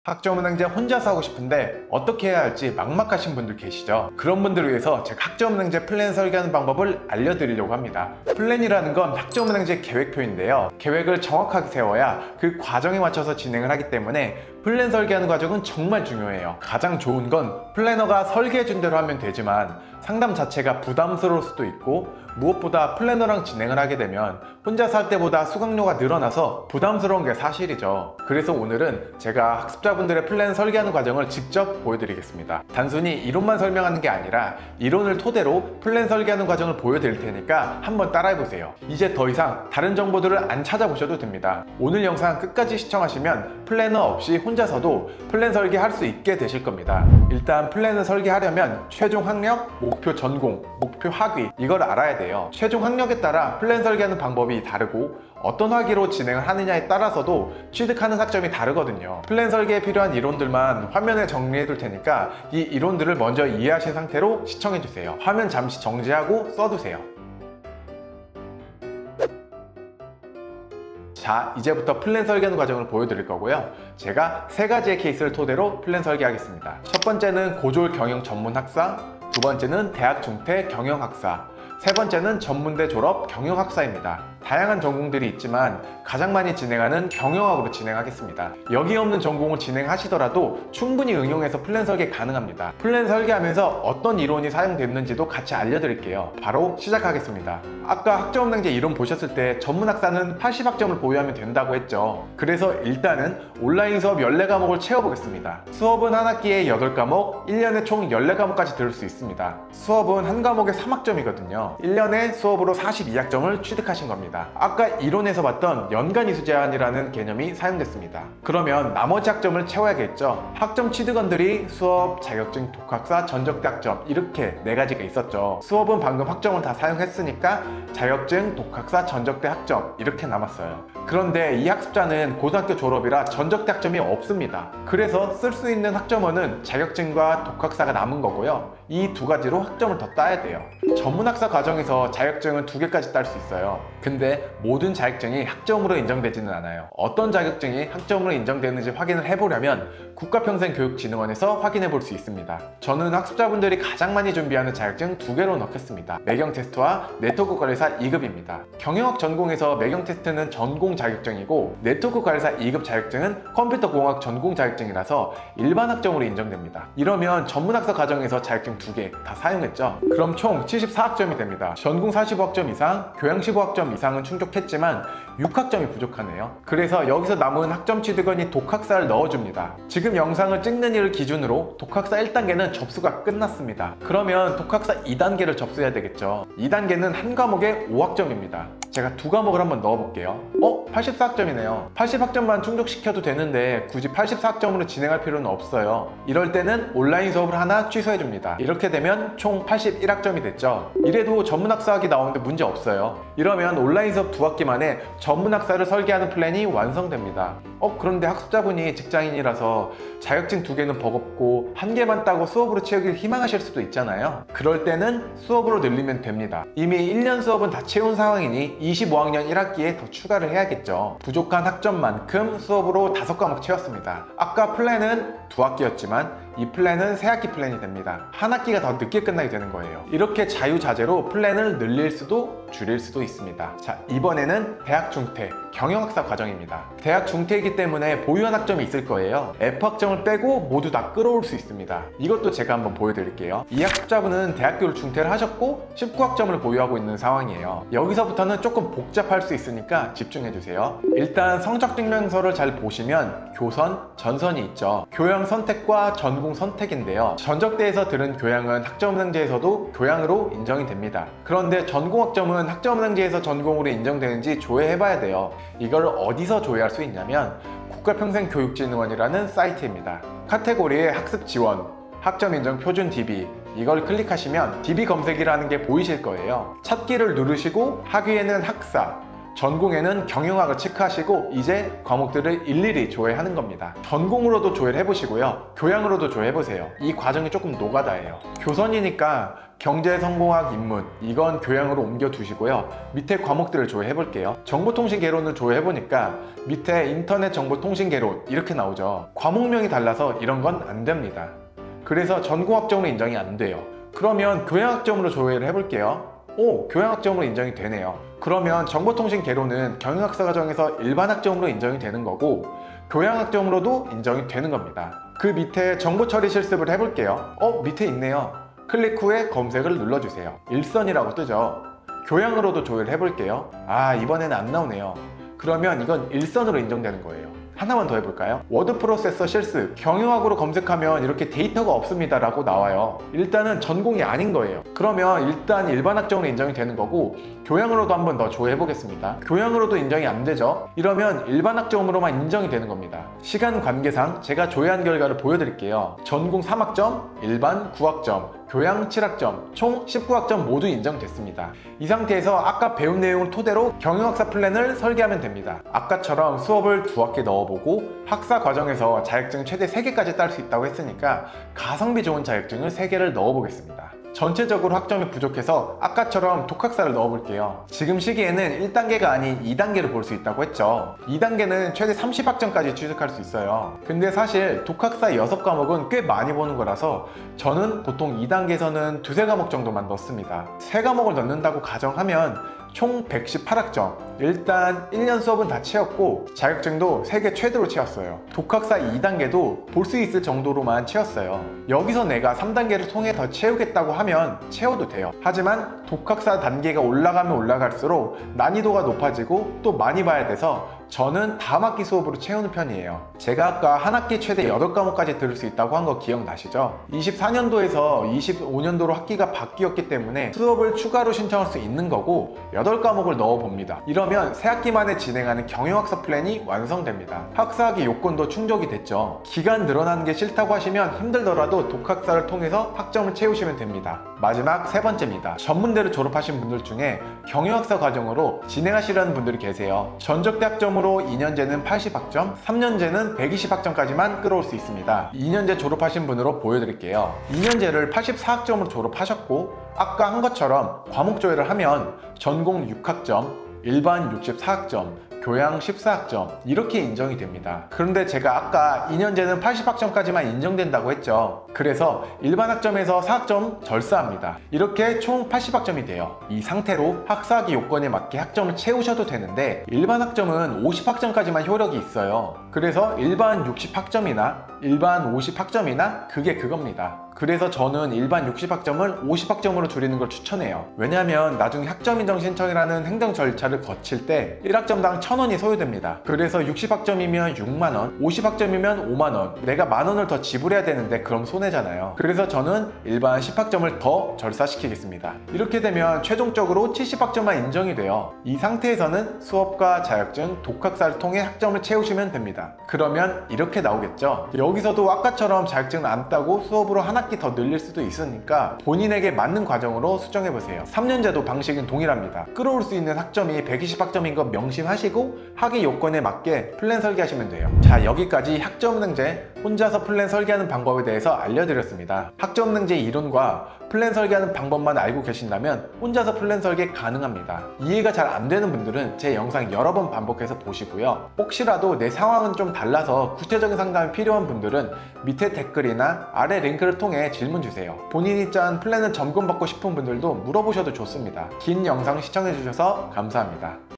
학점은행제 혼자서 하고 싶은데 어떻게 해야 할지 막막하신 분들 계시죠? 그런 분들을 위해서 제가 학점은행제 플랜 설계하는 방법을 알려드리려고 합니다. 플랜이라는 건 학점은행제 계획표인데요. 계획을 정확하게 세워야 그 과정에 맞춰서 진행을 하기 때문에 플랜 설계하는 과정은 정말 중요해요. 가장 좋은 건 플래너가 설계해준 대로 하면 되지만 상담 자체가 부담스러울 수도 있고 무엇보다 플래너랑 진행을 하게 되면 혼자서 할 때보다 수강료가 늘어나서 부담스러운 게 사실이죠. 그래서 오늘은 제가 학습자분들의 플랜 설계하는 과정을 직접 보여드리겠습니다. 단순히 이론만 설명하는 게 아니라 이론을 토대로 플랜 설계하는 과정을 보여드릴 테니까 한번 따라해보세요. 이제 더 이상 다른 정보들을 안 찾아보셔도 됩니다. 오늘 영상 끝까지 시청하시면 플래너 없이 혼자서도 플랜 설계할 수 있게 되실 겁니다. 일단 플랜을 설계하려면 최종 학력, 목표 전공, 목표 학위 이걸 알아야 돼요. 최종 학력에 따라 플랜 설계하는 방법이 다르고 어떤 학위로 진행을 하느냐에 따라서도 취득하는 학점이 다르거든요. 플랜 설계에 필요한 이론들만 화면에 정리해 둘 테니까 이 이론들을 먼저 이해하신 상태로 시청해 주세요. 화면 잠시 정지하고 써두세요. 자, 이제부터 플랜 설계하는 과정을 보여드릴 거고요. 제가 세 가지의 케이스를 토대로 플랜 설계하겠습니다. 첫 번째는 고졸 경영 전문 학사, 두 번째는 대학 중퇴 경영학사, 세 번째는 전문대 졸업 경영학사입니다. 다양한 전공들이 있지만 가장 많이 진행하는 경영학으로 진행하겠습니다. 여기 없는 전공을 진행하시더라도 충분히 응용해서 플랜 설계 가능합니다. 플랜 설계하면서 어떤 이론이 사용됐는지도 같이 알려드릴게요. 바로 시작하겠습니다. 아까 학점은행제 이론 보셨을 때 전문학사는 80학점을 보유하면 된다고 했죠. 그래서 일단은 온라인 수업 14과목을 채워보겠습니다. 수업은 한 학기에 8과목, 1년에 총 14과목까지 들을 수 있습니다. 수업은 한 과목에 3학점이거든요. 1년에 수업으로 42학점을 취득하신 겁니다. 아까 이론에서 봤던 연간 이수 제한이라는 개념이 사용됐습니다. 그러면 나머지 학점을 채워야겠죠. 학점 취득원들이 수업, 자격증, 독학사, 전적대 학점 이렇게 4가지가 있었죠. 수업은 방금 학점을 다 사용했으니까 자격증, 독학사, 전적대 학점 이렇게 남았어요. 그런데 이 학습자는 고등학교 졸업이라 전적대 학점이 없습니다. 그래서 쓸 수 있는 학점원은 자격증과 독학사가 남은 거고요. 이 2가지로 학점을 더 따야 돼요. 전문학사 과정에서 자격증은 2개까지 딸 수 있어요. 근데 모든 자격증이 학점으로 인정되지는 않아요. 어떤 자격증이 학점으로 인정되는지 확인을 해보려면 국가평생교육진흥원에서 확인해 볼 수 있습니다. 저는 학습자분들이 가장 많이 준비하는 자격증 2개로 넣겠습니다. 매경 테스트와 네트워크 관리사 2급입니다. 경영학 전공에서 매경 테스트는 전공 자격증이고 네트워크 관리사 2급 자격증은 컴퓨터공학 전공 자격증이라서 일반 학점으로 인정됩니다. 이러면 전문학사 과정에서 자격증 2개 다 사용했죠. 그럼 총 74학점이 됩니다. 전공 45학점 이상, 교양 15학점 이상은 충족했지만 6학점이 부족하네요. 그래서 여기서 남은 학점 취득원이 독학사를 넣어줍니다. 지금 영상을 찍는 일을 기준으로 독학사 1단계는 접수가 끝났습니다. 그러면 독학사 2단계를 접수해야 되겠죠. 2단계는 한 과목에 5학점입니다. 제가 2과목을 한번 넣어볼게요. 84학점이네요. 80학점만 충족시켜도 되는데 굳이 84학점으로 진행할 필요는 없어요. 이럴 때는 온라인 수업을 하나 취소해줍니다. 이렇게 되면 총 81학점이 됐죠. 이래도 전문학사학위 나오는데 문제 없어요. 이러면 온라인 수업 2학기 만에 전문학사를 설계하는 플랜이 완성됩니다. 그런데 학습자분이 직장인이라서 자격증 2개는 버겁고 1개만 따고 수업으로 채우길 희망하실 수도 있잖아요. 그럴 때는 수업으로 늘리면 됩니다. 이미 1년 수업은 다 채운 상황이니 25학년 1학기에 더 추가를 해야겠죠. 부족한 학점만큼 수업으로 5과목 채웠습니다. 아까 플랜은 2학기였지만 이 플랜은 3학기 플랜이 됩니다. 한 학기가 더 늦게 끝나게 되는 거예요. 이렇게 자유자재로 플랜을 늘릴 수도 줄일 수도 있습니다. 자, 이번에는 대학 중퇴 경영학사 과정입니다. 대학 중퇴이기 때문에 보유한 학점이 있을 거예요. F학점을 빼고 모두 다 끌어올 수 있습니다. 이것도 제가 한번 보여드릴게요. 이 학습자분은 대학교를 중퇴를 하셨고 19학점을 보유하고 있는 상황이에요. 여기서부터는 조금 복잡할 수 있으니까 집중해주세요. 일단 성적증명서를 잘 보시면 교선, 전선이 있죠. 교양 선택과 전공 선택인데요. 전적대에서 들은 교양은 학점은행제에서도 교양으로 인정이 됩니다. 그런데 전공학점은 학점은행제에서 전공으로 인정되는지 조회해봐야 돼요. 이걸 어디서 조회할 수 있냐면 국가평생교육진흥원이라는 사이트입니다. 카테고리에 학습 지원, 학점 인정 표준 DB 이걸 클릭하시면 DB 검색이라는 게 보이실 거예요. 찾기를 누르시고 학위에는 학사, 전공에는 경영학을 체크하시고 이제 과목들을 일일이 조회하는 겁니다. 전공으로도 조회를 해보시고요. 교양으로도 조회해보세요. 이 과정이 조금 노가다예요. 교선이니까 경제, 성공학, 인문 이건 교양으로 옮겨두시고요. 밑에 과목들을 조회해볼게요. 정보통신 개론을 조회해보니까 밑에 인터넷 정보통신 개론 이렇게 나오죠. 과목명이 달라서 이런 건 안 됩니다. 그래서 전공학점으로 인정이 안 돼요. 그러면 교양학점으로 조회를 해볼게요. 오, 교양학점으로 인정이 되네요. 그러면 정보통신 개론은 경영학사 과정에서 일반학점으로 인정이 되는 거고 교양학점으로도 인정이 되는 겁니다. 그 밑에 정보처리 실습을 해볼게요. 밑에 있네요. 클릭 후에 검색을 눌러주세요. 일선이라고 뜨죠. 교양으로도 조회를 해볼게요. 이번에는 안 나오네요. 그러면 이건 일선으로 인정되는 거예요. 하나만 더 해볼까요? 워드 프로세서 실습, 경영학으로 검색하면 이렇게 데이터가 없습니다 라고 나와요. 일단은 전공이 아닌 거예요. 그러면 일단 일반학점으로 인정이 되는 거고 교양으로도 한번 더 조회해 보겠습니다. 교양으로도 인정이 안 되죠? 이러면 일반학점으로만 인정이 되는 겁니다. 시간 관계상 제가 조회한 결과를 보여드릴게요. 전공 3학점, 일반 9학점, 교양 7학점, 총 19학점 모두 인정됐습니다. 이 상태에서 아까 배운 내용을 토대로 경영학사 플랜을 설계하면 됩니다. 아까처럼 수업을 2학기 넣어보고 학사 과정에서 자격증 최대 3개까지 딸 수 있다고 했으니까 가성비 좋은 자격증을 3개를 넣어보겠습니다. 전체적으로 학점이 부족해서 아까처럼 독학사를 넣어볼게요. 지금 시기에는 1단계가 아닌 2단계를 볼 수 있다고 했죠. 2단계는 최대 30학점까지 취득할 수 있어요. 근데 사실 독학사 6과목은 꽤 많이 보는 거라서 저는 보통 2단계에서는 2~3과목 정도만 넣습니다. 3과목을 넣는다고 가정하면 총 118학점. 일단 1년 수업은 다 채웠고 자격증도 3개 최대로 채웠어요. 독학사 2단계도 볼 수 있을 정도로만 채웠어요. 여기서 내가 3단계를 통해 더 채우겠다고 하면 채워도 돼요. 하지만 독학사 단계가 올라가면 올라갈수록 난이도가 높아지고 또 많이 봐야 돼서 저는 다음 학기 수업으로 채우는 편이에요. 제가 아까 한 학기 최대 8과목까지 들을 수 있다고 한 거 기억나시죠? 24년도에서 25년도로 학기가 바뀌었기 때문에 수업을 추가로 신청할 수 있는 거고 8과목을 넣어봅니다. 이러면 새 학기 만에 진행하는 경영학사 플랜이 완성됩니다. 학사학위 요건도 충족이 됐죠. 기간 늘어나는 게 싫다고 하시면 힘들더라도 독학사를 통해서 학점을 채우시면 됩니다. 마지막 3번째입니다. 전문대를 졸업하신 분들 중에 경영학사 과정으로 진행하시려는 분들이 계세요. 전적대학점으로 2년제는 80학점, 3년제는 120학점까지만 끌어올 수 있습니다. 2년제 졸업하신 분으로 보여드릴게요. 2년제를 84학점으로 졸업하셨고 아까 한 것처럼 과목 조회를 하면 전공 6학점, 일반 64학점, 교양 14학점 이렇게 인정이 됩니다. 그런데 제가 아까 2년제는 80학점까지만 인정된다고 했죠. 그래서 일반 학점에서 4학점 절사합니다. 이렇게 총 80학점이 돼요. 이 상태로 학사학위 요건에 맞게 학점을 채우셔도 되는데 일반 학점은 50학점까지만 효력이 있어요. 그래서 일반 60학점이나 일반 50학점이나 그게 그겁니다. 그래서 저는 일반 60학점을 50학점으로 줄이는 걸 추천해요. 왜냐하면 나중에 학점 인정 신청이라는 행정 절차를 거칠 때 1학점당 1,000원이 소요됩니다. 그래서 60학점이면 6만원, 50학점이면 5만원, 내가 만원을 더 지불해야 되는데 그럼 손해잖아요. 그래서 저는 일반 10학점을 더 절사시키겠습니다. 이렇게 되면 최종적으로 70학점만 인정이 돼요. 이 상태에서는 수업과 자격증, 독학사를 통해 학점을 채우시면 됩니다. 그러면 이렇게 나오겠죠. 여기서도 아까처럼 자격증을 안 따고 수업으로 한 학기 더 늘릴 수도 있으니까 본인에게 맞는 과정으로 수정해보세요. 3년제도 방식은 동일합니다. 끌어올 수 있는 학점이 120학점인 거 명심하시고 학위 요건에 맞게 플랜 설계하시면 돼요. 자, 여기까지 학점은행제 혼자서 플랜 설계하는 방법에 대해서 알려드렸습니다. 학점은행제 이론과 플랜 설계하는 방법만 알고 계신다면 혼자서 플랜 설계 가능합니다. 이해가 잘 안 되는 분들은 제 영상 여러 번 반복해서 보시고요. 혹시라도 내 상황은 좀 달라서 구체적인 상담이 필요한 분들은 밑에 댓글이나 아래 링크를 통해 질문 주세요. 본인이 짠 플랜을 점검받고 싶은 분들도 물어보셔도 좋습니다. 긴 영상 시청해주셔서 감사합니다.